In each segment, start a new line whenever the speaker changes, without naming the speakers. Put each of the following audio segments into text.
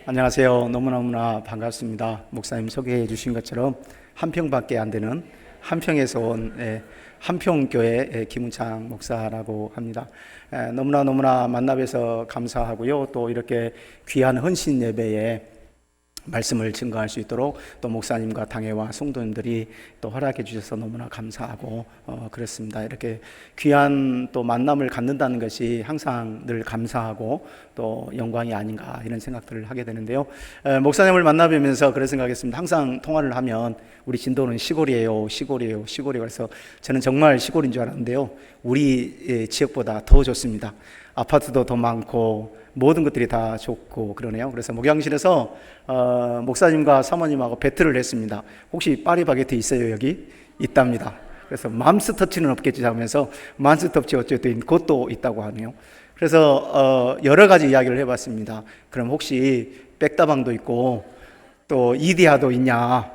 안녕하세요. 너무너무나 반갑습니다. 목사님 소개해 주신 것처럼 한평밖에 안 되는 한평에서 온 한평교회 김은창 목사라고 합니다. 너무나 만나뵈서 감사하고요. 또 이렇게 귀한 헌신 예배에 말씀을 증거할 수 있도록 또 목사님과 당회와 성도님들이 또 허락해 주셔서 너무나 감사하고 그렇습니다. 이렇게 귀한 또 만남을 갖는다는 것이 항상 늘 감사하고 또 영광이 아닌가 이런 생각들을 하게 되는데요. 목사님을 만나뵈면서 그런 생각했습니다. 항상 통화를 하면 우리 진도는 시골이에요. 그래서 저는 정말 시골인 줄 알았는데요. 우리 지역보다 더 좋습니다. 아파트도 더 많고 모든 것들이 다 좋고 그러네요. 그래서 목양실에서 목사님과 사모님하고 배틀을 했습니다. 혹시 파리바게트 있어요? 여기? 있답니다. 그래서 맘스터치는 없겠지 하면서 맘스터치 어쨌든 그것도 있다고 하네요. 그래서 여러 가지 이야기를 해봤습니다. 그럼 혹시 백다방도 있고 또 이디야도 있냐?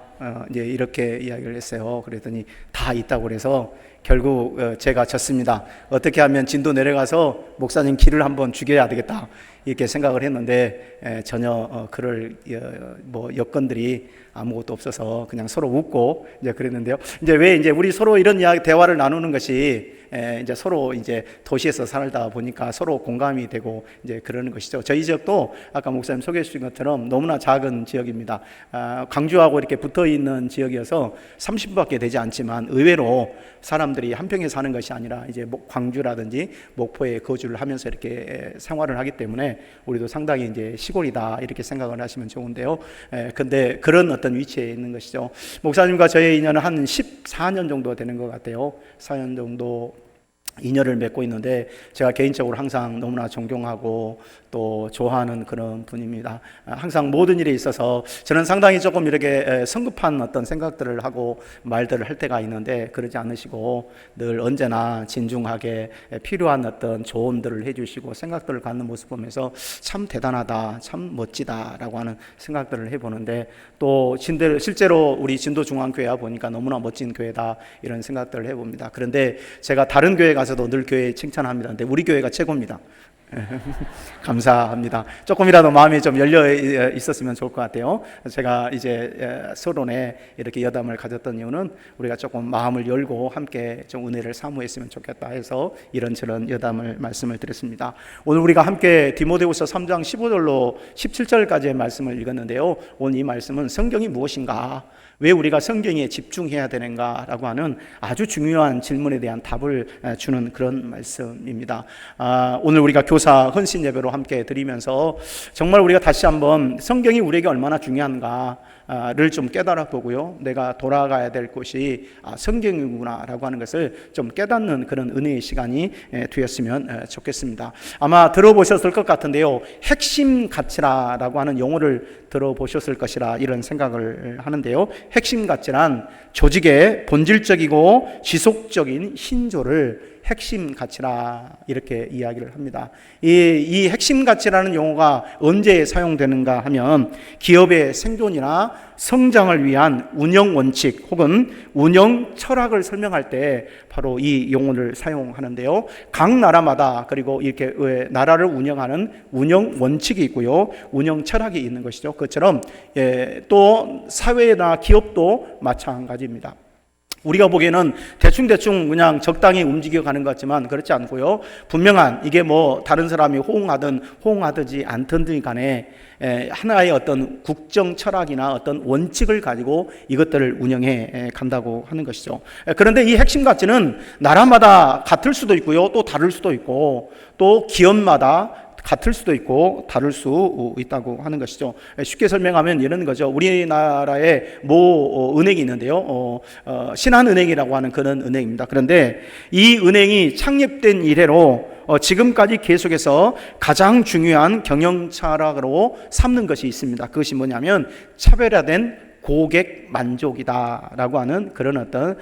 이제 이렇게 이야기를 했어요. 그랬더니 다 있다고 그래서 결국 제가 졌습니다. 어떻게 하면 진도 내려가서 목사님 길을 한번 죽여야 되겠다 이렇게 생각을 했는데 전혀 그럴 여건들이 아무것도 없어서 그냥 서로 웃고 이제 그랬는데요. 이제 우리 서로 이런 이야기 대화를 나누는 것이 이제 서로 이제 도시에서 살다 보니까 서로 공감이 되고 이제 그러는 것이죠. 저희 지역도 아까 목사님 소개해 주신 것처럼 너무나 작은 지역입니다. 광주하고 이렇게 붙어 있는 지역이어서 30분밖에 되지 않지만 의외로 사람들이 한평에 사는 것이 아니라 이제 광주라든지 목포에 거주를 하면서 이렇게 생활을 하기 때문에 우리도 상당히 이제 시골이다 이렇게 생각을 하시면 좋은데요. 근데 그런 어떤 위치에 있는 것이죠. 목사님과 저의 인연은 한 14년 정도 되는 것 같아요. 4년 정도 인연을 맺고 있는데 제가 개인적으로 항상 너무나 존경하고 또 좋아하는 그런 분입니다. 항상 모든 일에 있어서 저는 상당히 조금 이렇게 성급한 어떤 생각들을 하고 말들을 할 때가 있는데 그러지 않으시고 늘 언제나 진중하게 필요한 어떤 조언들을 해주시고 생각들을 갖는 모습 보면서 참 대단하다, 참 멋지다라고 하는 생각들을 해보는데 또 실제로 우리 진도중앙교회와 보니까 너무나 멋진 교회다 이런 생각들을 해봅니다. 그런데 제가 다른 교회 가서도 늘 교회 칭찬합니다. 근데 우리 교회가 최고입니다. 감사합니다. 조금이라도 마음이 좀 열려 있었으면 좋을 것 같아요. 제가 이제 서론에 이렇게 여담을 가졌던 이유는 우리가 조금 마음을 열고 함께 좀 은혜를 사모했으면 좋겠다 해서 이런저런 여담을 말씀을 드렸습니다. 오늘 우리가 함께 디모데후서 3장 15절로 17절까지의 말씀을 읽었는데요. 오늘 이 말씀은 성경이 무엇인가? 왜 우리가 성경에 집중해야 되는가라고 하는 아주 중요한 질문에 대한 답을 주는 그런 말씀입니다. 오늘 우리가 교사 헌신 예배로 함께 드리면서 정말 우리가 다시 한번 성경이 우리에게 얼마나 중요한가를 좀 깨달아 보고요. 내가 돌아가야 될 곳이 성경이구나라고 하는 것을 좀 깨닫는 그런 은혜의 시간이 되었으면 좋겠습니다. 아마 들어보셨을 것 같은데요. 핵심 가치라고 하는 용어를 들어보셨을 것이라 이런 생각을 하는데요. 핵심 가치란 조직의 본질적이고 지속적인 신조를 핵심 가치라 이렇게 이야기를 합니다. 이 핵심 가치라는 용어가 언제 사용되는가 하면 기업의 생존이나 성장을 위한 운영 원칙 혹은 운영 철학을 설명할 때 바로 이 용어를 사용하는데요. 각 나라마다 그리고 이렇게 나라를 운영하는 운영 원칙이 있고요. 운영 철학이 있는 것이죠. 그것처럼 또 사회나 기업도 마찬가지입니다. 우리가 보기에는 대충 그냥 적당히 움직여가는 것 같지만 그렇지 않고요. 분명한 이게 다른 사람이 호응하든지 않든지 간에 하나의 어떤 국정 철학이나 어떤 원칙을 가지고 이것들을 운영해 간다고 하는 것이죠. 그런데 이 핵심 가치는 나라마다 같을 수도 있고요. 또 다를 수도 있고 또 기업마다 같을 수도 있고 다를 수 있다고 하는 것이죠. 쉽게 설명하면 이런 거죠. 우리나라에 모 은행이 있는데요. 신한은행이라고 하는 그런 은행입니다. 그런데 이 은행이 창립된 이래로 지금까지 계속해서 가장 중요한 경영 철학으로 삼는 것이 있습니다. 그것이 뭐냐면 차별화된 고객 만족이다라고 하는 그런 어떤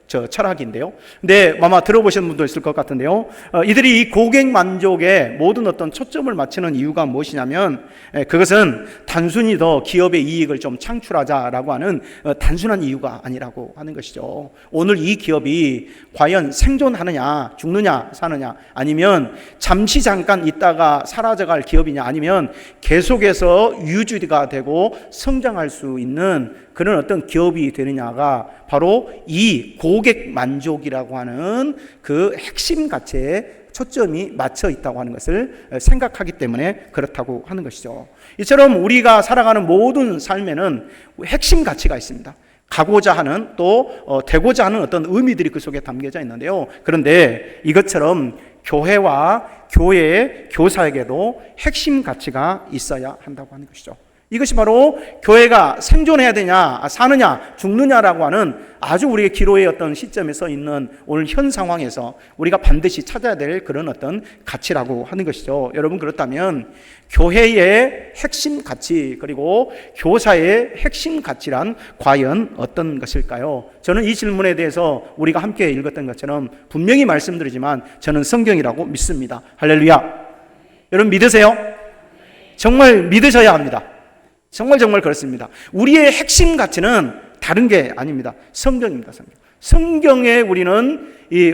철학인데요. 근데 아마 들어보신 분도 있을 것 같은데요. 이들이 이 고객 만족에 모든 어떤 초점을 맞추는 이유가 무엇이냐면 그것은 단순히 더 기업의 이익을 좀 창출하자라고 하는 단순한 이유가 아니라고 하는 것이죠. 오늘 이 기업이 과연 생존하느냐, 죽느냐, 사느냐, 아니면 잠시 잠깐 있다가 사라져갈 기업이냐, 아니면 계속해서 유지가 되고 성장할 수 있는 그런 어떤 기업이 되느냐가 바로 이 고객 만족이라고 하는 그 핵심 가치에 초점이 맞춰 있다고 하는 것을 생각하기 때문에 그렇다고 하는 것이죠. 이처럼 우리가 살아가는 모든 삶에는 핵심 가치가 있습니다. 가고자 하는 또 되고자 하는 어떤 의미들이 그 속에 담겨져 있는데요. 그런데 이것처럼 교회와 교회의 교사에게도 핵심 가치가 있어야 한다고 하는 것이죠. 이것이 바로 교회가 생존해야 되냐, 사느냐, 죽느냐라고 하는 아주 우리의 기로의 어떤 시점에 서 있는 오늘 현 상황에서 우리가 반드시 찾아야 될 그런 어떤 가치라고 하는 것이죠. 여러분, 그렇다면 교회의 핵심 가치 그리고 교사의 핵심 가치란 과연 어떤 것일까요? 저는 이 질문에 대해서 우리가 함께 읽었던 것처럼 분명히 말씀드리지만 저는 성경이라고 믿습니다. 할렐루야. 여러분 믿으세요? 정말 믿으셔야 합니다. 정말 그렇습니다. 우리의 핵심 가치는 다른 게 아닙니다. 성경입니다. 성경에 우리는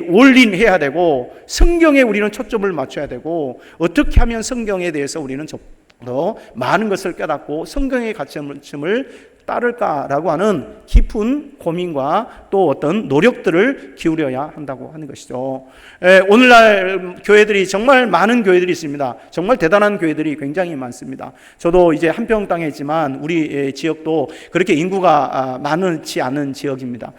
올인해야 되고 성경에 우리는 초점을 맞춰야 되고 어떻게 하면 성경에 대해서 우리는 좀 더 많은 것을 깨닫고 성경의 가치를 따를까라고 하는 깊은 고민과 또 어떤 노력들을 기울여야 한다고 하는 것이죠. 오늘날 교회들이 정말 많은 교회들이 있습니다. 정말 대단한 교회들이 굉장히 많습니다. 저도 이제 한평 땅에 있지만 우리 지역도 그렇게 인구가 많지 않은 지역입니다.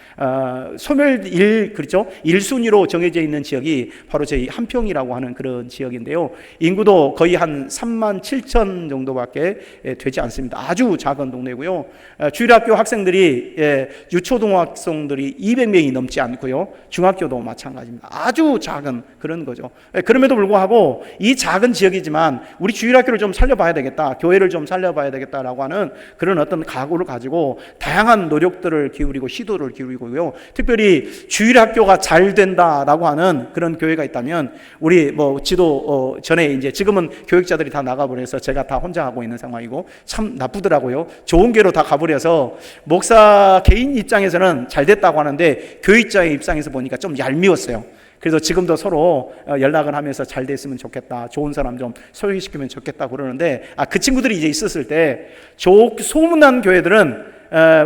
소멸 그렇죠? 1순위로 정해져 있는 지역이 바로 저희 한평이라고 하는 그런 지역인데요. 인구도 거의 한 3만 7천 정도밖에 되지 않습니다. 아주 작은 동네고요. 주일학교 학생들이 유초등학생들이 200명이 넘지 않고요. 중학교도 마찬가지입니다. 아주 작은 그런 거죠. 그럼에도 불구하고 이 작은 지역이지만 우리 주일학교를 좀 살려봐야 되겠다, 교회를 좀 살려봐야 되겠다라고 하는 그런 어떤 각오를 가지고 다양한 노력들을 기울이고 시도를 기울이고요. 특별히 주일학교가 잘 된다라고 하는 그런 교회가 있다면 우리 지도 전에 이제 지금은 교육자들이 다 나가버려서 제가 다 혼자 하고 있는 상황이고 참 나쁘더라고요. 좋은 교회로 다 가버려서 목사 개인 입장에서는 잘 됐다고 하는데 교육자의 입장에서 보니까 좀 얄미웠어요. 그래서 지금도 서로 연락을 하면서 잘 됐으면 좋겠다, 좋은 사람 좀 소개시키면 좋겠다 그러는데 그 친구들이 이제 있었을 때 소문난 교회들은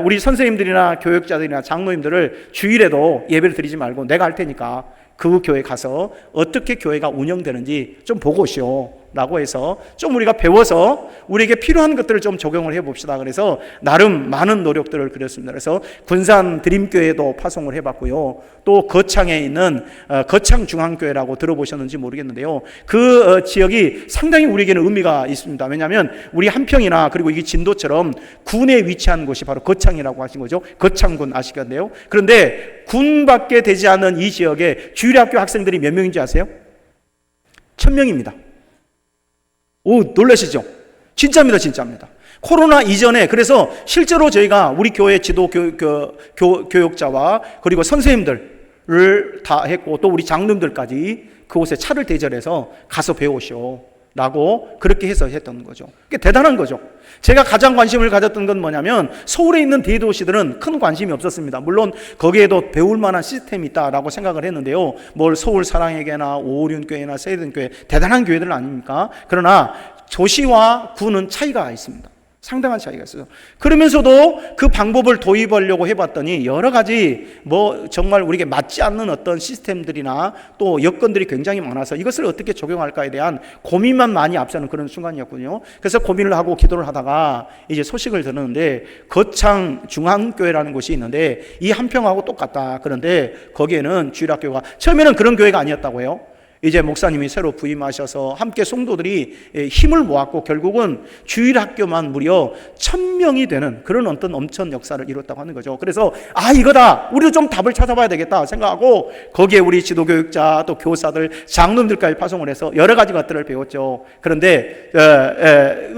우리 선생님들이나 교육자들이나 장로님들을 주일에도 예배를 드리지 말고 내가 할 테니까 그 교회 가서 어떻게 교회가 운영되는지 좀 보고 오시오 라고 해서 좀 우리가 배워서 우리에게 필요한 것들을 좀 적용을 해봅시다. 그래서 나름 많은 노력들을 그렸습니다. 그래서 군산 드림교회도 파송을 해봤고요. 또 거창에 있는 거창중앙교회라고 들어보셨는지 모르겠는데요. 그 지역이 상당히 우리에게는 의미가 있습니다. 왜냐하면 우리 한평이나 그리고 이 진도처럼 군에 위치한 곳이 바로 거창이라고 하신 거죠. 거창군 아시겠네요. 그런데 군밖에 되지 않은 이 지역에 주일학교 학생들이 몇 명인지 아세요? 1000명입니다. 오, 놀라시죠? 진짜입니다. 코로나 이전에 그래서 실제로 저희가 우리 교회 지도 교육자와 그리고 선생님들을 다 했고 또 우리 장로님들까지 그곳에 차를 대절해서 가서 배우시오 라고 그렇게 해서 했던 거죠. 그게 대단한 거죠. 제가 가장 관심을 가졌던 건 뭐냐면 서울에 있는 대도시들은 큰 관심이 없었습니다. 물론 거기에도 배울 만한 시스템이 있다라고 생각을 했는데요. 서울 사랑회교회나 오륜교회나 세든교회 대단한 교회들 아닙니까? 그러나 도시와 구는 차이가 있습니다. 상당한 차이가 있어요. 그러면서도 그 방법을 도입하려고 해봤더니 여러 가지 정말 우리에게 맞지 않는 어떤 시스템들이나 또 여건들이 굉장히 많아서 이것을 어떻게 적용할까에 대한 고민만 많이 앞서는 그런 순간이었거든요. 그래서 고민을 하고 기도를 하다가 이제 소식을 들었는데 거창 중앙교회라는 곳이 있는데 이 한평하고 똑같다. 그런데 거기에는 주일학교가 처음에는 그런 교회가 아니었다고 해요. 이제 목사님이 새로 부임하셔서 함께 성도들이 힘을 모았고 결국은 주일학교만 무려 1000명이 되는 그런 어떤 엄청 역사를 이뤘다고 하는 거죠. 그래서 이거다, 우리도 좀 답을 찾아봐야 되겠다 생각하고 거기에 우리 지도교육자 또 교사들 장로들까지 파송을 해서 여러 가지 것들을 배웠죠. 그런데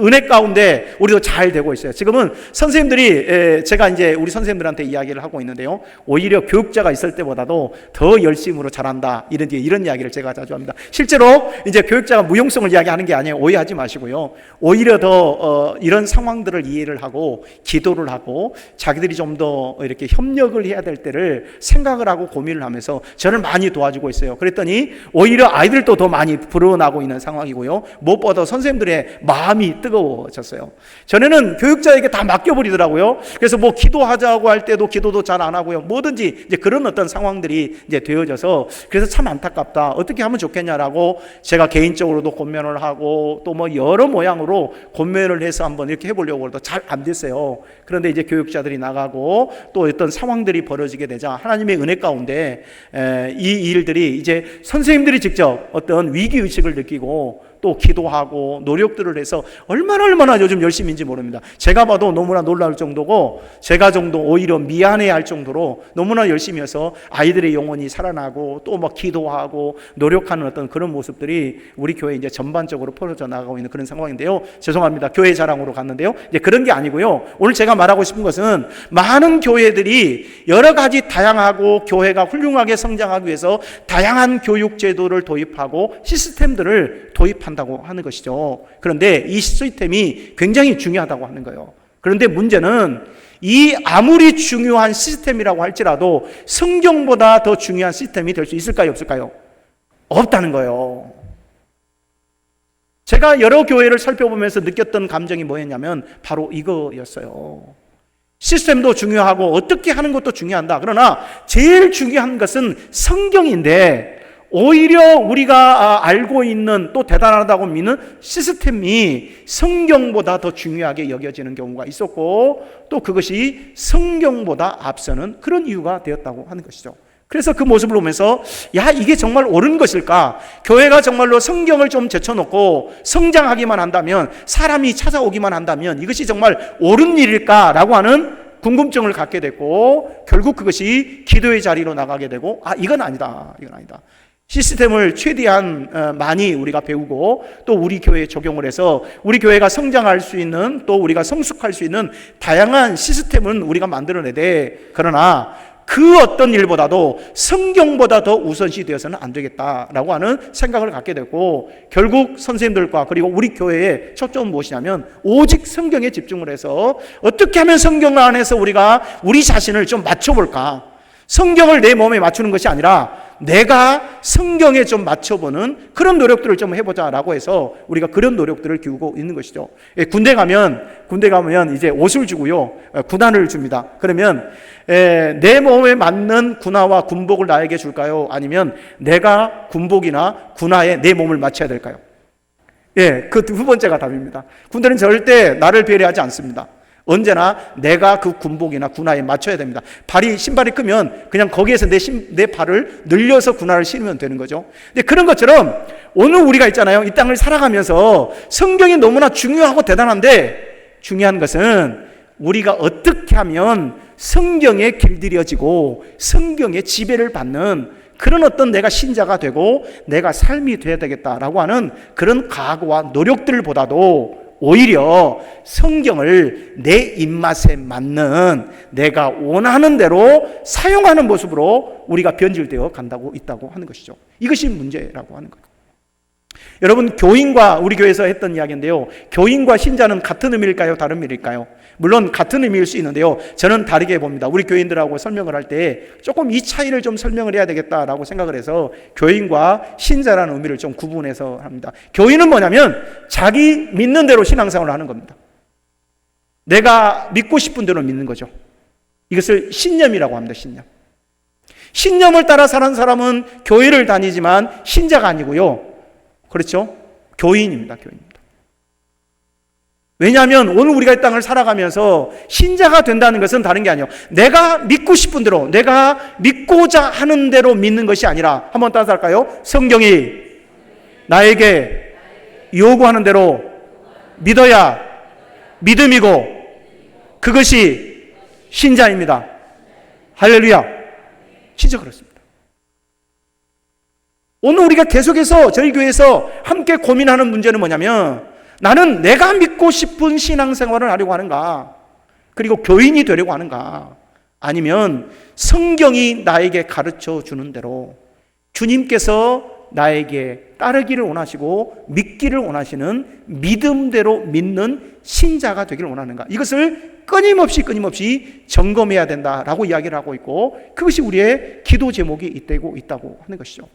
은혜 가운데 우리도 잘 되고 있어요. 지금은 선생님들이 제가 이제 우리 선생님들한테 이야기를 하고 있는데요, 오히려 교육자가 있을 때보다도 더 열심으로 잘한다, 이런 이야기를 제가 자주 합니다. 실제로 이제 교육자가 무용성을 이야기하는 게 아니에요. 오해하지 마시고요. 오히려 더 이런 상황들을 이해를 하고 기도를 하고 자기들이 좀 더 이렇게 협력을 해야 될 때를 생각을 하고 고민을 하면서 저를 많이 도와주고 있어요. 그랬더니 오히려 아이들도 더 많이 불어나고 있는 상황이고요. 무엇보다 선생님들의 마음이 뜨거워졌어요. 전에는 교육자에게 다 맡겨버리더라고요. 그래서 뭐 기도하자고 할 때도 기도도 잘 안 하고요. 뭐든지 이제 그런 어떤 상황들이 이제 되어져서 그래서 참 안타깝다. 어떻게 하면 좋겠냐라고 제가 개인적으로도 권면을 하고 또 뭐 여러 모양으로 권면을 해서 한번 이렇게 해보려고 해도 잘 안 됐어요. 그런데 이제 교육자들이 나가고 또 어떤 상황들이 벌어지게 되자 하나님의 은혜 가운데 이 일들이 이제 선생님들이 직접 어떤 위기의식을 느끼고 또 기도하고 노력들을 해서 얼마나 요즘 열심인지 모릅니다. 제가 봐도 너무나 놀라울 정도고 제가 정도 오히려 미안해할 정도로 너무나 열심히 해서 아이들의 영혼이 살아나고 또 막 기도하고 노력하는 어떤 그런 모습들이 우리 교회에 이제 전반적으로 퍼져 나가고 있는 그런 상황인데요. 죄송합니다. 교회 자랑으로 갔는데요. 이제 그런 게 아니고요. 오늘 제가 말하고 싶은 것은 많은 교회들이 여러 가지 다양하고 교회가 훌륭하게 성장하기 위해서 다양한 교육 제도를 도입하고 시스템들을 도입한다고 하는 것이죠. 그런데 이 시스템이 굉장히 중요하다고 하는 거예요. 그런데 문제는 이 아무리 중요한 시스템이라고 할지라도 성경보다 더 중요한 시스템이 될 수 있을까요, 없을까요? 없다는 거예요. 제가 여러 교회를 살펴보면서 느꼈던 감정이 뭐였냐면 바로 이거였어요. 시스템도 중요하고 어떻게 하는 것도 중요하다. 그러나 제일 중요한 것은 성경인데 오히려 우리가 알고 있는 또 대단하다고 믿는 시스템이 성경보다 더 중요하게 여겨지는 경우가 있었고 또 그것이 성경보다 앞서는 그런 이유가 되었다고 하는 것이죠. 그래서 그 모습을 보면서 이게 정말 옳은 것일까? 교회가 정말로 성경을 좀 제쳐놓고 성장하기만 한다면, 사람이 찾아오기만 한다면 이것이 정말 옳은 일일까라고 하는 궁금증을 갖게 됐고 결국 그것이 기도의 자리로 나가게 되고 이건 아니다. 시스템을 최대한 많이 우리가 배우고 또 우리 교회에 적용을 해서 우리 교회가 성장할 수 있는 또 우리가 성숙할 수 있는 다양한 시스템은 우리가 만들어내야 돼. 그러나 그 어떤 일보다도 성경보다 더 우선시 되어서는 안 되겠다라고 하는 생각을 갖게 됐고 결국 선생님들과 그리고 우리 교회의 초점은 무엇이냐면 오직 성경에 집중을 해서 어떻게 하면 성경 안에서 우리가 우리 자신을 좀 맞춰볼까. 성경을 내 몸에 맞추는 것이 아니라 내가 성경에 좀 맞춰보는 그런 노력들을 좀 해보자라고 해서 우리가 그런 노력들을 기울이고 있는 것이죠. 군대 가면 이제 옷을 주고요, 군화를 줍니다. 그러면 내 몸에 맞는 군화와 군복을 나에게 줄까요? 아니면 내가 군복이나 군화에 내 몸을 맞춰야 될까요? 그 두 번째가 답입니다. 군대는 절대 나를 배려하지 않습니다. 언제나 내가 그 군복이나 군화에 맞춰야 됩니다. 신발이 크면 그냥 거기에서 내 발을 늘려서 군화를 신으면 되는 거죠. 근데 그런 것처럼 오늘 우리가 있잖아요. 이 땅을 살아가면서 성경이 너무나 중요하고 대단한데 중요한 것은 우리가 어떻게 하면 성경에 길들여지고 성경의 지배를 받는 그런 어떤 내가 신자가 되고 내가 삶이 되어야 되겠다라고 하는 그런 각오와 노력들 보다도 오히려 성경을 내 입맛에 맞는 내가 원하는 대로 사용하는 모습으로 우리가 변질되어 간다고 있다고 하는 것이죠. 이것이 문제라고 하는 거예요. 여러분, 교인과 우리 교회에서 했던 이야기인데요. 교인과 신자는 같은 의미일까요? 다른 의미일까요? 물론 같은 의미일 수 있는데요. 저는 다르게 봅니다. 우리 교인들하고 설명을 할 때 조금 이 차이를 좀 설명을 해야 되겠다라고 생각을 해서 교인과 신자라는 의미를 좀 구분해서 합니다. 교인은 뭐냐면 자기 믿는 대로 신앙생활을 하는 겁니다. 내가 믿고 싶은 대로 믿는 거죠. 이것을 신념이라고 합니다. 신념을 따라 사는 사람은 교회를 다니지만 신자가 아니고요. 그렇죠? 교인입니다. 왜냐하면 오늘 우리가 이 땅을 살아가면서 신자가 된다는 것은 다른 게 아니에요. 내가 믿고 싶은 대로, 내가 믿고자 하는 대로 믿는 것이 아니라, 한번 따라서 할까요? 성경이 나에게 요구하는 대로 믿어야 믿음이고 그것이 신자입니다. 할렐루야. 진짜 그렇습니다. 오늘 우리가 계속해서 저희 교회에서 함께 고민하는 문제는 뭐냐면, 나는 내가 믿고 싶은 신앙생활을 하려고 하는가, 그리고 교인이 되려고 하는가, 아니면 성경이 나에게 가르쳐 주는 대로 주님께서 나에게 따르기를 원하시고 믿기를 원하시는 믿음대로 믿는 신자가 되기를 원하는가, 이것을 끊임없이 점검해야 된다라고 이야기를 하고 있고, 그것이 우리의 기도 제목이 있다고 하는 것이죠.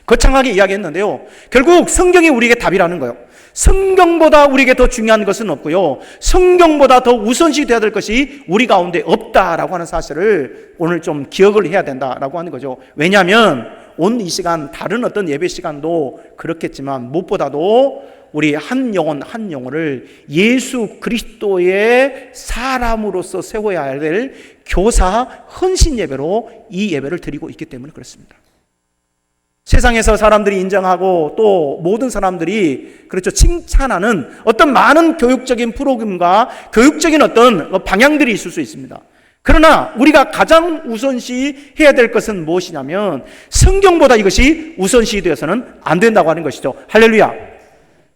거창하게 이야기했는데요, 결국 성경이 우리에게 답이라는 거예요. 성경보다 우리에게 더 중요한 것은 없고요, 성경보다 더 우선시 되어야 될 것이 우리 가운데 없다라고 하는 사실을 오늘 좀 기억을 해야 된다라고 하는 거죠. 왜냐하면 오늘 이 시간, 다른 어떤 예배 시간도 그렇겠지만 무엇보다도 우리 한 영혼을 예수 그리스도의 사람으로서 세워야 될 교사 헌신 예배로 이 예배를 드리고 있기 때문에 그렇습니다. 세상에서 사람들이 인정하고 또 모든 사람들이 그렇죠, 칭찬하는 어떤 많은 교육적인 프로그램과 교육적인 어떤 방향들이 있을 수 있습니다. 그러나 우리가 가장 우선시 해야 될 것은 무엇이냐면, 성경보다 이것이 우선시 되어서는 안 된다고 하는 것이죠. 할렐루야.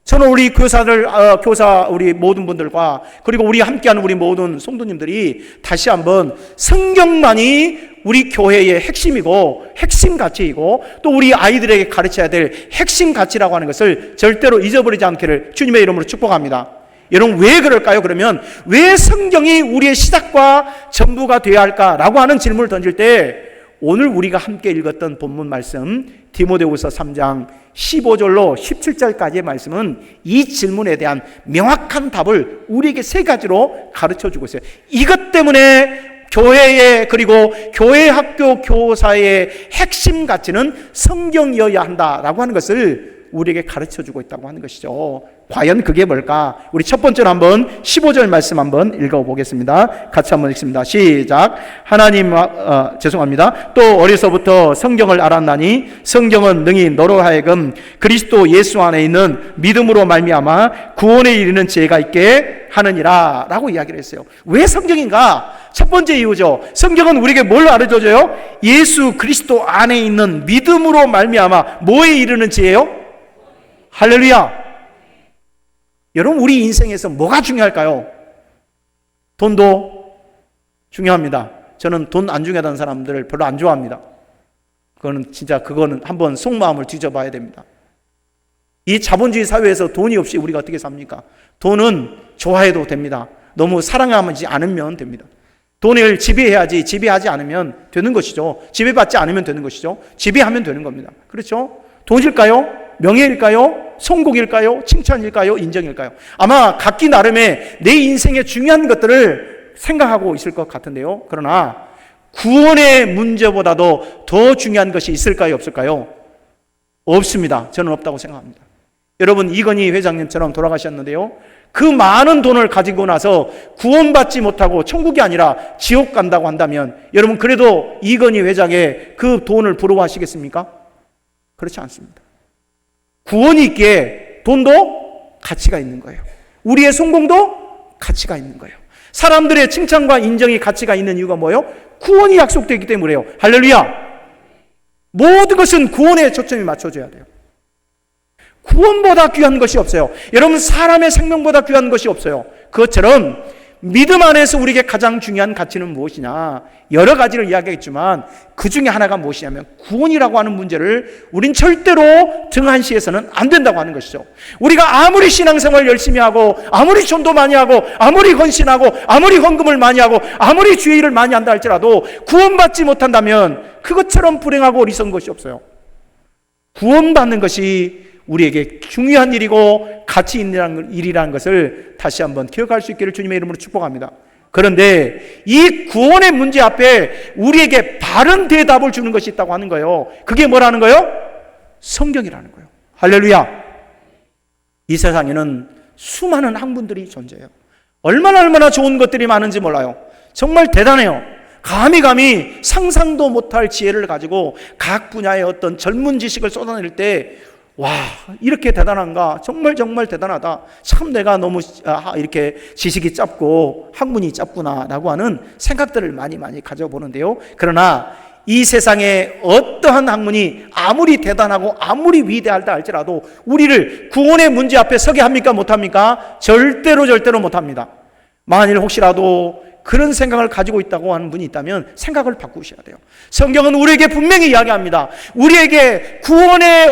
저는 우리 교사 우리 모든 분들과, 그리고 우리 함께하는 우리 모든 성도님들이 다시 한번 성경만이 우리 교회의 핵심이고 핵심 가치이고 또 우리 아이들에게 가르쳐야 될 핵심 가치라고 하는 것을 절대로 잊어버리지 않기를 주님의 이름으로 축복합니다. 여러분, 왜 그럴까요? 그러면 왜 성경이 우리의 시작과 전부가 되어야 할까라고 하는 질문을 던질 때, 오늘 우리가 함께 읽었던 본문 말씀 디모데후서 3장 15절로 17절까지의 말씀은 이 질문에 대한 명확한 답을 우리에게 세 가지로 가르쳐주고 있어요. 이것 때문에 교회의, 그리고 교회 학교 교사의 핵심 가치는 성경이어야 한다라고 하는 것을 우리에게 가르쳐주고 있다고 하는 것이죠. 과연 그게 뭘까? 우리 첫 번째로 한번 15절 말씀 한번 읽어보겠습니다. 같이 한번 읽습니다. 시작. 죄송합니다. 또 어려서부터 성경을 알았나니 성경은 능히 너로 하여금 그리스도 예수 안에 있는 믿음으로 말미암아 구원에 이르는 지혜가 있게 하느니라 라고 이야기를 했어요. 왜 성경인가? 첫 번째 이유죠. 성경은 우리에게 뭘 알려줘요? 예수 그리스도 안에 있는 믿음으로 말미암아 뭐에 이르는 지혜요? 할렐루야. 여러분, 우리 인생에서 뭐가 중요할까요? 돈도 중요합니다. 저는 돈 안 중요하다는 사람들을 별로 안 좋아합니다. 그거는 한번 속마음을 뒤져봐야 됩니다. 이 자본주의 사회에서 돈이 없이 우리가 어떻게 삽니까? 돈은 좋아해도 됩니다. 너무 사랑하지 않으면 됩니다. 돈을 지배해야지, 지배하지 않으면 되는 것이죠. 지배받지 않으면 되는 것이죠. 지배하면 되는 겁니다. 그렇죠? 돈일까요? 명예일까요? 성공일까요? 칭찬일까요? 인정일까요? 아마 각기 나름의 내 인생의 중요한 것들을 생각하고 있을 것 같은데요. 그러나 구원의 문제보다도 더 중요한 것이 있을까요? 없을까요? 없습니다. 저는 없다고 생각합니다. 여러분, 이건희 회장님처럼 돌아가셨는데요, 그 많은 돈을 가지고 나서 구원받지 못하고 천국이 아니라 지옥 간다고 한다면 여러분, 그래도 이건희 회장의 그 돈을 부러워하시겠습니까? 그렇지 않습니다. 구원이 있기에 돈도 가치가 있는 거예요. 우리의 성공도 가치가 있는 거예요. 사람들의 칭찬과 인정이 가치가 있는 이유가 뭐예요? 구원이 약속되기 때문에요. 할렐루야. 모든 것은 구원에 초점이 맞춰져야 돼요. 구원보다 귀한 것이 없어요. 여러분, 사람의 생명보다 귀한 것이 없어요. 그것처럼 믿음 안에서 우리에게 가장 중요한 가치는 무엇이냐? 여러 가지를 이야기했지만 그 중에 하나가 무엇이냐면 구원이라고 하는 문제를 우린 절대로 등한시해서는 안 된다고 하는 것이죠. 우리가 아무리 신앙생활 열심히 하고 아무리 전도 많이 하고 아무리 헌신하고 아무리 헌금을 많이 하고 아무리 주의 일을 많이 한다 할지라도 구원받지 못한다면 그것처럼 불행하고 어리석은 것이 없어요. 구원받는 것이 우리에게 중요한 일이고 가치 있는 일이라는 것을 다시 한번 기억할 수 있기를 주님의 이름으로 축복합니다. 그런데 이 구원의 문제 앞에 우리에게 바른 대답을 주는 것이 있다고 하는 거예요. 그게 뭐라는 거예요? 성경이라는 거예요. 할렐루야. 이 세상에는 수많은 학문들이 존재해요. 얼마나 좋은 것들이 많은지 몰라요. 정말 대단해요. 감히 상상도 못할 지혜를 가지고 각 분야의 어떤 전문 지식을 쏟아낼 때 와, 이렇게 대단한가? 정말 정말 대단하다. 참 내가 너무 이렇게 지식이 짧고 학문이 짧구나 라고 하는 생각들을 많이 가져보는데요. 그러나 이 세상에 어떠한 학문이 아무리 대단하고 아무리 위대하다 할지라도 우리를 구원의 문제 앞에 서게 합니까? 못합니까? 절대로 못합니다. 만일 혹시라도 그런 생각을 가지고 있다고 하는 분이 있다면 생각을 바꾸셔야 돼요. 성경은 우리에게 분명히 이야기합니다. 우리에게 구원에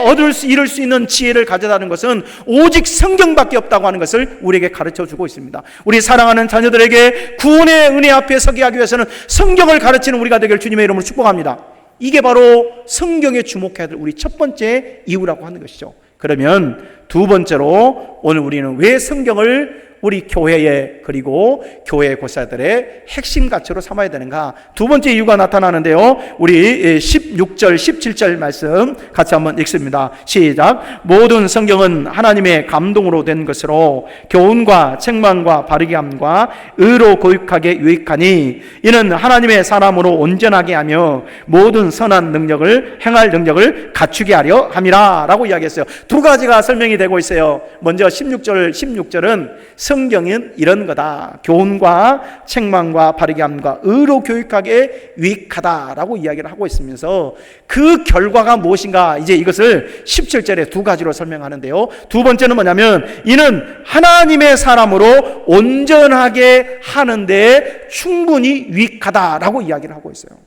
이룰 수 있는 지혜를 가져다는 것은 오직 성경밖에 없다고 하는 것을 우리에게 가르쳐주고 있습니다. 우리 사랑하는 자녀들에게 구원의 은혜 앞에 서게 하기 위해서는 성경을 가르치는 우리가 되길 주님의 이름으로 축복합니다. 이게 바로 성경에 주목해야 될 우리 첫 번째 이유라고 하는 것이죠. 그러면 두 번째로 오늘 우리는 왜 성경을 우리 교회에 그리고 교회 교사들의 핵심 가치로 삼아야 되는가? 두 번째 이유가 나타나는데요. 우리 16절 17절 말씀 같이 한번 읽습니다. 시작. 모든 성경은 하나님의 감동으로 된 것으로 교훈과 책망과 바르게 함과 의로 교육하게 유익하니 이는 하나님의 사람으로 온전하게 하며 모든 선한 능력을 행할 능력을 갖추게 하려 함이라 라고 이야기했어요. 두 가지가 설명이 되고 있어요. 먼저 16절은 성경은 이런 거다. 교훈과 책망과 바르게 함과 의로 교육하게 유익하다라고 이야기를 하고 있으면서 그 결과가 무엇인가? 이제 이것을 17절에 두 가지로 설명하는데요. 두 번째는 뭐냐면 이는 하나님의 사람으로 온전하게 하는데 충분히 유익하다라고 이야기를 하고 있어요.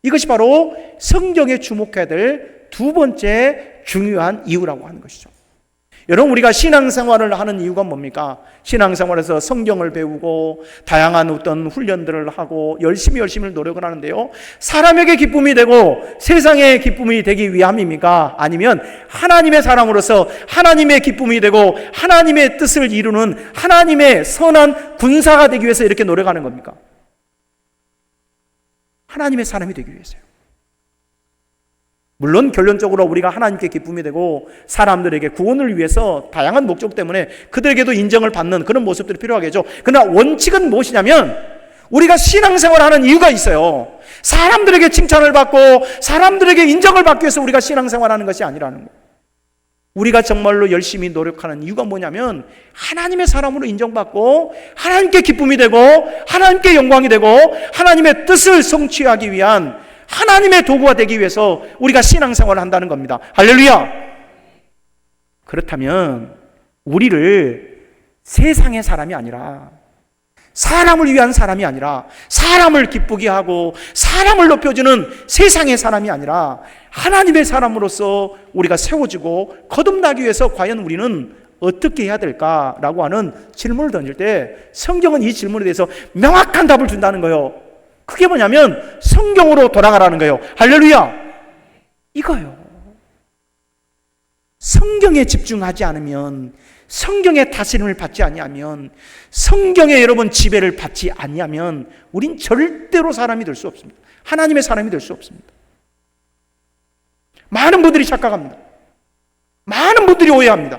이것이 바로 성경에 주목해야 될 두 번째 중요한 이유라고 하는 것이죠. 여러분, 우리가 신앙생활을 하는 이유가 뭡니까? 신앙생활에서 성경을 배우고 다양한 어떤 훈련들을 하고 열심히 노력을 하는데요, 사람에게 기쁨이 되고 세상의 기쁨이 되기 위함입니까? 아니면 하나님의 사람으로서 하나님의 기쁨이 되고 하나님의 뜻을 이루는 하나님의 선한 군사가 되기 위해서 이렇게 노력하는 겁니까? 하나님의 사람이 되기 위해서요. 물론 결론적으로 우리가 하나님께 기쁨이 되고 사람들에게 구원을 위해서 다양한 목적 때문에 그들에게도 인정을 받는 그런 모습들이 필요하겠죠. 그러나 원칙은 무엇이냐면 우리가 신앙생활을 하는 이유가 있어요. 사람들에게 칭찬을 받고 사람들에게 인정을 받기 위해서 우리가 신앙생활을 하는 것이 아니라는 거예요. 우리가 정말로 열심히 노력하는 이유가 뭐냐면 하나님의 사람으로 인정받고 하나님께 기쁨이 되고 하나님께 영광이 되고 하나님의 뜻을 성취하기 위한 하나님의 도구가 되기 위해서 우리가 신앙생활을 한다는 겁니다. 할렐루야! 그렇다면 우리를 세상의 사람이 아니라 사람을 위한 사람이 아니라 사람을 기쁘게 하고 사람을 높여주는 세상의 사람이 아니라 하나님의 사람으로서 우리가 세워지고 거듭나기 위해서 과연 우리는 어떻게 해야 될까라고 하는 질문을 던질 때 성경은 이 질문에 대해서 명확한 답을 준다는 거예요. 그게 뭐냐면 성경으로 돌아가라는 거예요. 할렐루야! 이거요. 성경에 집중하지 않으면, 성경의 다스림을 받지 아니하면, 성경에 여러분 지배를 받지 아니하면 우린 절대로 사람이 될 수 없습니다. 하나님의 사람이 될 수 없습니다. 많은 분들이 착각합니다. 많은 분들이 오해합니다.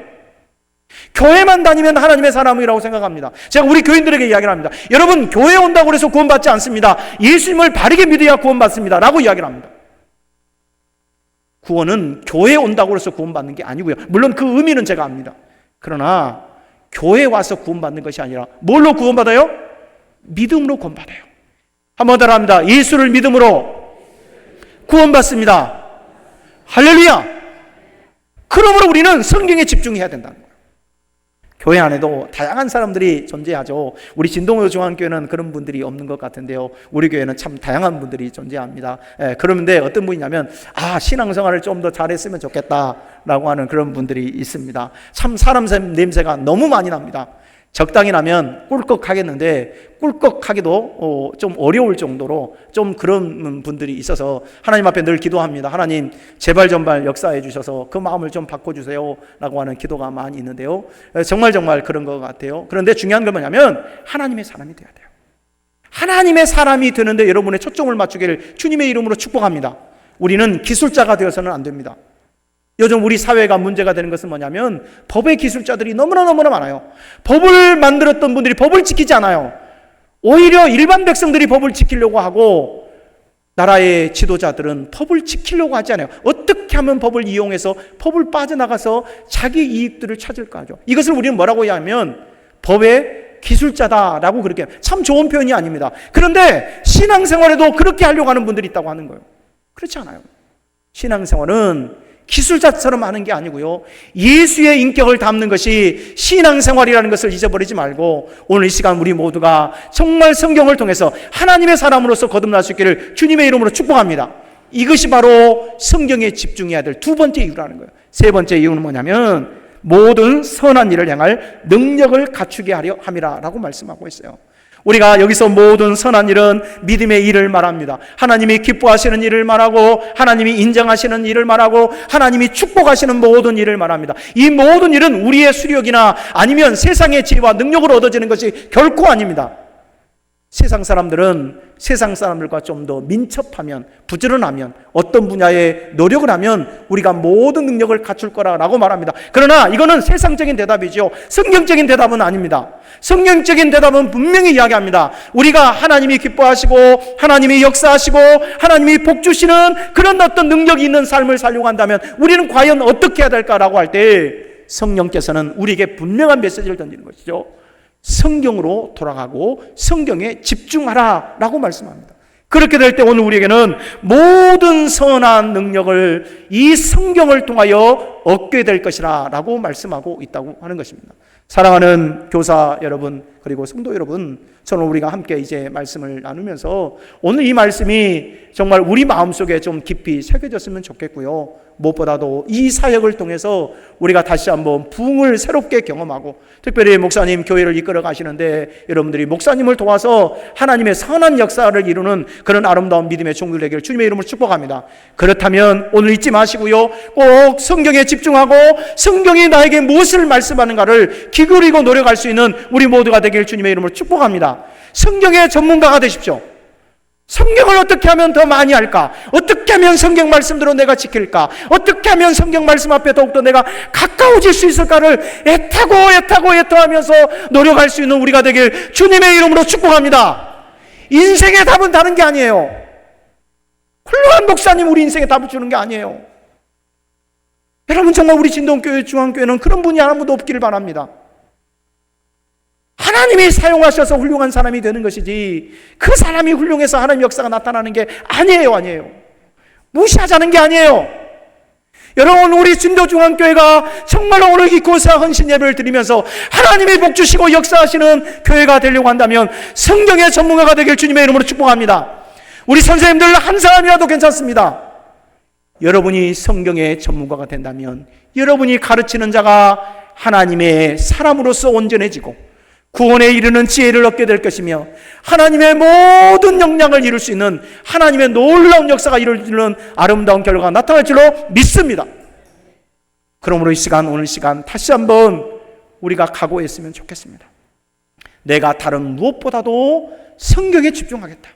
교회만 다니면 하나님의 사람이라고 생각합니다. 제가 우리 교인들에게 이야기를 합니다. 여러분, 교회 온다고 해서 구원받지 않습니다. 예수님을 바르게 믿어야 구원받습니다 라고 이야기를 합니다. 구원은 교회에 온다고 해서 구원받는 게 아니고요, 물론 그 의미는 제가 압니다. 그러나 교회에 와서 구원받는 것이 아니라 뭘로 구원받아요? 믿음으로 구원받아요. 한 번 더 합니다. 예수를 믿음으로 구원받습니다. 할렐루야! 그러므로 우리는 성경에 집중해야 된다는 거예요. 교회 안에도 다양한 사람들이 존재하죠. 우리 진동호 중앙교회는 그런 분들이 없는 것 같은데요, 우리 교회는 참 다양한 분들이 존재합니다. 그런데 어떤 분이냐면 신앙생활을 좀 더 잘했으면 좋겠다라고 하는 그런 분들이 있습니다. 참 사람 냄새가 너무 많이 납니다. 적당히 나면 꿀꺽하겠는데 꿀꺽하기도 좀 어려울 정도로 좀 그런 분들이 있어서 하나님 앞에 늘 기도합니다. 하나님, 제발 역사해 주셔서 그 마음을 좀 바꿔주세요 라고 하는 기도가 많이 있는데요, 정말 그런 것 같아요. 그런데 중요한 건 뭐냐면 하나님의 사람이 되어야 돼요. 하나님의 사람이 되는데 여러분의 초점을 맞추기를 주님의 이름으로 축복합니다. 우리는 기술자가 되어서는 안 됩니다. 요즘 우리 사회가 문제가 되는 것은 뭐냐면 법의 기술자들이 너무나 많아요. 법을 만들었던 분들이 법을 지키지 않아요. 오히려 일반 백성들이 법을 지키려고 하고 나라의 지도자들은 법을 지키려고 하지 않아요. 어떻게 하면 법을 이용해서 법을 빠져나가서 자기 이익들을 찾을까 하죠. 이것을 우리는 뭐라고 해야 하면 법의 기술자다라고 그렇게 해요. 참 좋은 표현이 아닙니다. 그런데 신앙생활에도 그렇게 하려고 하는 분들이 있다고 하는 거예요. 그렇지 않아요. 신앙생활은 기술자처럼 하는 게 아니고요, 예수의 인격을 담는 것이 신앙생활이라는 것을 잊어버리지 말고 오늘 이 시간 우리 모두가 정말 성경을 통해서 하나님의 사람으로서 거듭날 수 있기를 주님의 이름으로 축복합니다. 이것이 바로 성경에 집중해야 될 두 번째 이유라는 거예요. 세 번째 이유는 뭐냐면 모든 선한 일을 향할 능력을 갖추게 하려 함이라라고 말씀하고 있어요. 우리가 여기서 모든 선한 일은 믿음의 일을 말합니다. 하나님이 기뻐하시는 일을 말하고, 하나님이 인정하시는 일을 말하고, 하나님이 축복하시는 모든 일을 말합니다. 이 모든 일은 우리의 수력이나 아니면 세상의 지혜와 능력으로 얻어지는 것이 결코 아닙니다. 세상 사람들은 세상 사람들과 좀 더 민첩하면, 부지런하면, 어떤 분야에 노력을 하면 우리가 모든 능력을 갖출 거라고 말합니다. 그러나 이거는 세상적인 대답이죠. 성경적인 대답은 아닙니다. 성경적인 대답은 분명히 이야기합니다. 우리가 하나님이 기뻐하시고 하나님이 역사하시고 하나님이 복 주시는 그런 어떤 능력이 있는 삶을 살려고 한다면 우리는 과연 어떻게 해야 될까라고 할 때 성령께서는 우리에게 분명한 메시지를 던지는 것이죠. 성경으로 돌아가고 성경에 집중하라라고 말씀합니다. 그렇게 될 때 오늘 우리에게는 모든 선한 능력을 이 성경을 통하여 얻게 될 것이라 라고 말씀하고 있다고 하는 것입니다. 사랑하는 교사 여러분, 그리고 성도 여러분, 저는 우리가 함께 이제 말씀을 나누면서 오늘 이 말씀이 정말 우리 마음속에 좀 깊이 새겨졌으면 좋겠고요, 무엇보다도 이 사역을 통해서 우리가 다시 한번 부흥을 새롭게 경험하고, 특별히 목사님 교회를 이끌어 가시는데 여러분들이 목사님을 도와서 하나님의 선한 역사를 이루는 그런 아름다운 믿음의 종들 되기를 주님의 이름으로 축복합니다. 그렇다면 오늘 잊지 마시고요, 꼭 성경에 집중하고 성경이 나에게 무엇을 말씀하는가를 기울이고 노력할 수 있는 우리 모두가 되기를 주님의 이름으로 축복합니다. 성경의 전문가가 되십시오. 성경을 어떻게 하면 더 많이 할까? 어떻게 하면 성경 말씀대로 내가 지킬까? 어떻게 하면 성경 말씀 앞에 더욱더 내가 가까워질 수 있을까를 애타하면서 노력할 수 있는 우리가 되길 주님의 이름으로 축복합니다. 인생의 답은 다른 게 아니에요. 훌륭한 목사님 우리 인생에 답을 주는 게 아니에요. 여러분, 정말 우리 진동교회 중앙교회는 그런 분이 아무도 없기를 바랍니다. 하나님이 사용하셔서 훌륭한 사람이 되는 것이지 그 사람이 훌륭해서 하나님의 역사가 나타나는 게 아니에요. 무시하자는 게 아니에요. 여러분, 우리 진도중앙교회가 정말로 오늘 이 고사 헌신 예배를 드리면서 하나님이 복 주시고 역사하시는 교회가 되려고 한다면 성경의 전문가가 되길 주님의 이름으로 축복합니다. 우리 선생님들 한 사람이라도 괜찮습니다. 여러분이 성경의 전문가가 된다면 여러분이 가르치는 자가 하나님의 사람으로서 온전해지고 구원에 이르는 지혜를 얻게 될 것이며 하나님의 모든 역량을 이룰 수 있는 하나님의 놀라운 역사가 이루어지는 아름다운 결과가 나타날 줄로 믿습니다. 그러므로 이 시간, 오늘 시간 다시 한번 우리가 각오했으면 좋겠습니다. 내가 다른 무엇보다도 성경에 집중하겠다.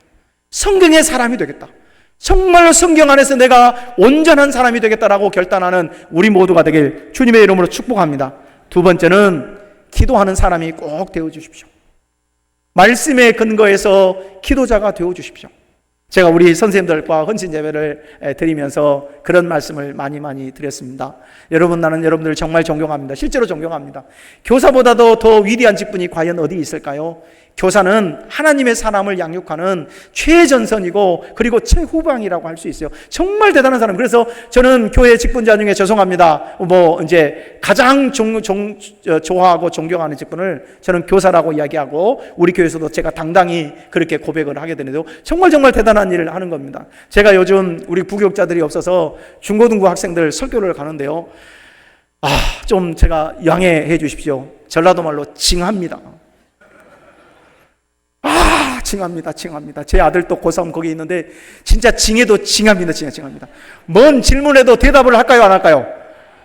성경의 사람이 되겠다. 정말로 성경 안에서 내가 온전한 사람이 되겠다라고 결단하는 우리 모두가 되길 주님의 이름으로 축복합니다. 두 번째는 기도하는 사람이 꼭 되어주십시오. 말씀에 근거해서 기도자가 되어주십시오. 제가 우리 선생님들과 헌신 예배를 드리면서 그런 말씀을 많이 드렸습니다. 여러분, 나는 여러분들을 정말 존경합니다. 실제로 존경합니다. 교사보다도 더 위대한 직분이 과연 어디 있을까요? 교사는 하나님의 사람을 양육하는 최전선이고 그리고 최후방이라고 할 수 있어요. 정말 대단한 사람. 그래서 저는 교회 직분자 중에 죄송합니다, 이제 가장 좋아하고 존경하는 직분을 저는 교사라고 이야기하고 우리 교회에서도 제가 당당히 그렇게 고백을 하게 되는데요, 정말 대단한 일을 하는 겁니다. 제가 요즘 우리 부교육자들이 없어서 중고등부 학생들 설교를 가는데요, 좀 제가 양해해 주십시오. 전라도 말로 징합니다. 징합니다. 제 아들도 고3 거기 있는데 진짜 징해도 징합니다. 징합니다. 뭔 질문에도 대답을 할까요, 안 할까요?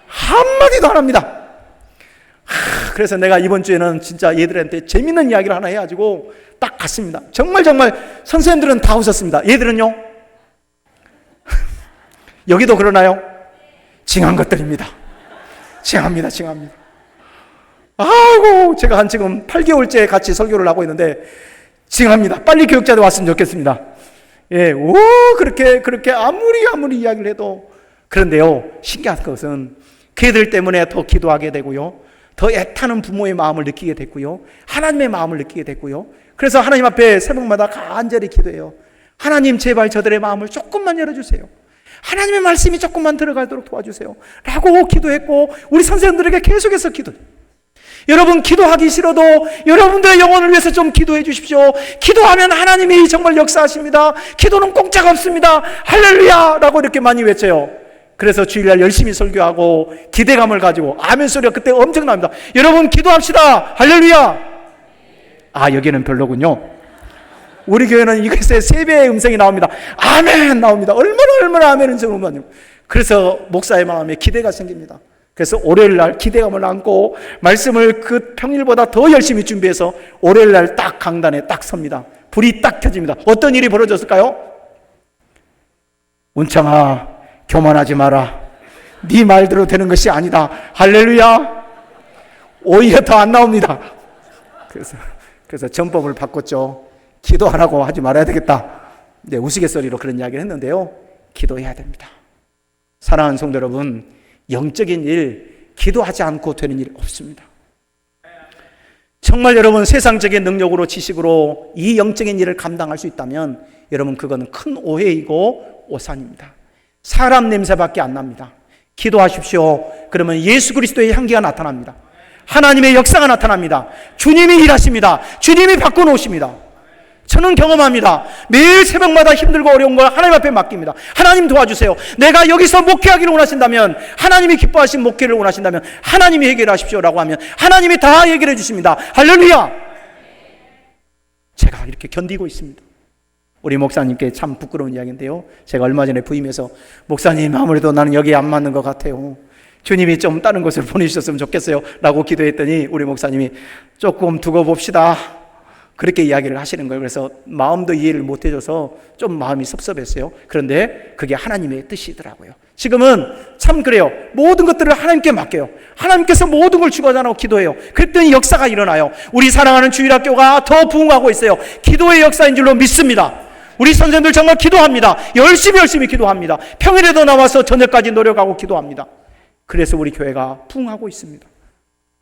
한마디도 안 합니다. 그래서 내가 이번 주에는 진짜 얘들한테 재밌는 이야기를 하나 해가지고 딱 갔습니다. 정말 선생님들은 다 웃었습니다. 얘들은요? 여기도 그러나요? 징한 것들입니다. 징합니다. 아이고, 제가 한 지금 8개월째 같이 설교를 하고 있는데 징합니다. 빨리 교육자들 왔으면 좋겠습니다. 예, 오, 그렇게 아무리 이야기를 해도. 그런데요, 신기한 것은 그들 때문에 더 기도하게 되고요, 더 애타는 부모의 마음을 느끼게 됐고요, 하나님의 마음을 느끼게 됐고요. 그래서 하나님 앞에 새벽마다 간절히 기도해요. 하나님, 제발 저들의 마음을 조금만 열어주세요. 하나님의 말씀이 조금만 들어가도록 도와주세요 라고 기도했고, 우리 선생님들에게 계속해서 기도해요. 여러분, 기도하기 싫어도 여러분들의 영혼을 위해서 좀 기도해 주십시오. 기도하면 하나님이 정말 역사하십니다. 기도는 공짜가 없습니다. 할렐루야 라고 이렇게 많이 외쳐요. 그래서 주일날 열심히 설교하고 기대감을 가지고 아멘 소리가 그때 엄청납니다. 여러분, 기도합시다. 할렐루야. 아, 여기는 별로군요. 우리 교회는 이것에 3배의 음성이 나옵니다. 아멘 나옵니다. 얼마나 아멘은 정말. 그래서 목사의 마음에 기대가 생깁니다. 그래서 월요일날 기대감을 안고 말씀을 그 평일보다 더 열심히 준비해서 월요일날 딱 강단에 딱 섭니다. 불이 딱 켜집니다. 어떤 일이 벌어졌을까요? 운창아, 교만하지 마라. 네 말대로 되는 것이 아니다. 할렐루야. 오히려 더 안 나옵니다. 그래서 전법을 바꿨죠. 기도 안 하고 하지 말아야 되겠다. 네, 우스갯소리로 그런 이야기를 했는데요, 기도해야 됩니다. 사랑하는 성도 여러분, 영적인 일, 기도하지 않고 되는 일 없습니다. 정말 여러분, 세상적인 능력으로, 지식으로 이 영적인 일을 감당할 수 있다면 여러분, 그거는 큰 오해이고 오산입니다. 사람 냄새밖에 안 납니다. 기도하십시오. 그러면 예수 그리스도의 향기가 나타납니다. 하나님의 역사가 나타납니다. 주님이 일하십니다. 주님이 바꿔놓으십니다. 저는 경험합니다. 매일 새벽마다 힘들고 어려운 걸 하나님 앞에 맡깁니다. 하나님 도와주세요. 내가 여기서 목회하기를 원하신다면, 하나님이 기뻐하신 목회를 원하신다면 하나님이 해결하십시오 라고 하면 하나님이 다 해결해 주십니다. 할렐루야. 제가 이렇게 견디고 있습니다. 우리 목사님께 참 부끄러운 이야기인데요, 제가 얼마 전에 부임해서 목사님, 아무래도 나는 여기에 안 맞는 것 같아요. 주님이 좀 다른 곳을 보내주셨으면 좋겠어요 라고 기도했더니 우리 목사님이 조금 두고 봅시다 그렇게 이야기를 하시는 거예요. 그래서 마음도 이해를 못 해줘서 좀 마음이 섭섭했어요. 그런데 그게 하나님의 뜻이더라고요. 지금은 참 그래요. 모든 것들을 하나님께 맡겨요. 하나님께서 모든 걸 주관하고 기도해요. 그랬더니 역사가 일어나요. 우리 사랑하는 주일학교가 더 부흥하고 있어요. 기도의 역사인 줄로 믿습니다. 우리 선생님들 정말 기도합니다. 열심히 기도합니다. 평일에도 나와서 저녁까지 노력하고 기도합니다. 그래서 우리 교회가 부흥하고 있습니다.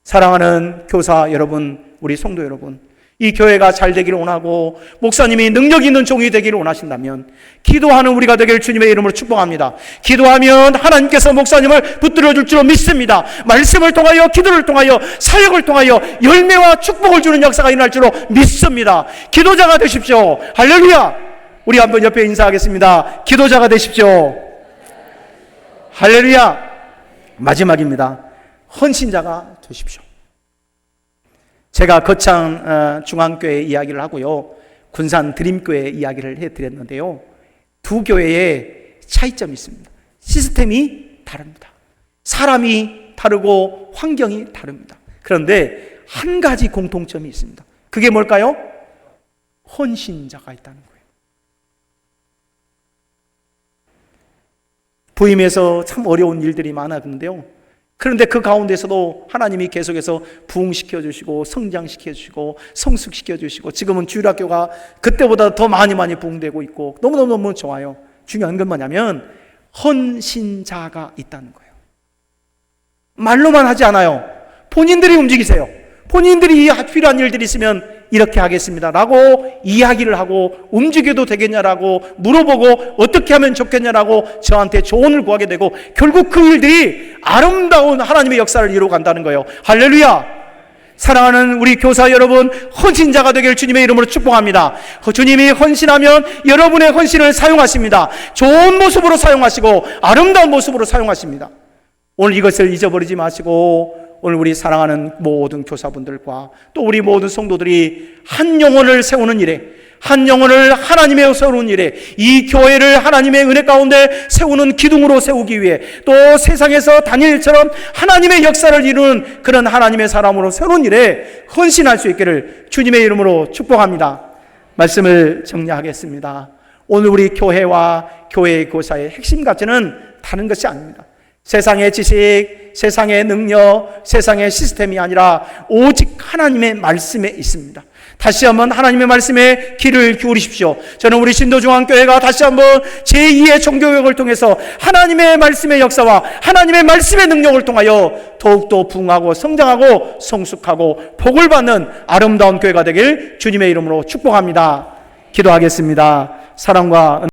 사랑하는 교사 여러분, 우리 성도 여러분, 이 교회가 잘 되기를 원하고 목사님이 능력 있는 종이 되기를 원하신다면 기도하는 우리가 되기를 주님의 이름으로 축복합니다. 기도하면 하나님께서 목사님을 붙들어 줄 줄로 믿습니다. 말씀을 통하여, 기도를 통하여, 사역을 통하여 열매와 축복을 주는 역사가 일어날 줄로 믿습니다. 기도자가 되십시오. 할렐루야. 우리 한번 옆에 인사하겠습니다. 기도자가 되십시오. 할렐루야. 마지막입니다. 헌신자가 되십시오. 제가 거창 중앙교회 이야기를 하고요, 군산 드림교회 이야기를 해드렸는데요, 두 교회의 차이점이 있습니다. 시스템이 다릅니다. 사람이 다르고 환경이 다릅니다. 그런데 한 가지 공통점이 있습니다. 그게 뭘까요? 헌신자가 있다는 거예요. 부임해서 참 어려운 일들이 많았는데요, 그런데 그 가운데서도 하나님이 계속해서 부흥시켜 주시고 성장시켜 주시고 성숙시켜 주시고, 지금은 주일학교가 그때보다 더 많이 부흥되고 있고 너무너무 좋아요. 중요한 건 뭐냐면 헌신자가 있다는 거예요. 말로만 하지 않아요. 본인들이 움직이세요. 본인들이 필요한 일들이 있으면 이렇게 하겠습니다 라고 이야기를 하고, 움직여도 되겠냐라고 물어보고 어떻게 하면 좋겠냐라고 저한테 조언을 구하게 되고, 결국 그 일들이 아름다운 하나님의 역사를 이루어간다는 거예요. 할렐루야. 사랑하는 우리 교사 여러분, 헌신자가 되기를 주님의 이름으로 축복합니다. 주님이 헌신하면 여러분의 헌신을 사용하십니다. 좋은 모습으로 사용하시고 아름다운 모습으로 사용하십니다. 오늘 이것을 잊어버리지 마시고, 오늘 우리 사랑하는 모든 교사분들과 또 우리 모든 성도들이 한 영혼을 세우는 일에, 한 영혼을 하나님의 세우는 일에, 이 교회를 하나님의 은혜 가운데 세우는 기둥으로 세우기 위해, 또 세상에서 다니엘처럼 하나님의 역사를 이루는 그런 하나님의 사람으로 세우는 일에 헌신할 수 있기를 주님의 이름으로 축복합니다. 말씀을 정리하겠습니다. 오늘 우리 교회와 교회의 교사의 핵심 가치는 다른 것이 아닙니다. 세상의 지식, 세상의 능력, 세상의 시스템이 아니라 오직 하나님의 말씀에 있습니다. 다시 한번 하나님의 말씀에 귀를 기울이십시오. 저는 우리 신도중앙교회가 다시 한번 제2의 종교개혁을 통해서 하나님의 말씀의 역사와 하나님의 말씀의 능력을 통하여 더욱더 부흥하고 성장하고 성숙하고 복을 받는 아름다운 교회가 되길 주님의 이름으로 축복합니다. 기도하겠습니다. 사랑과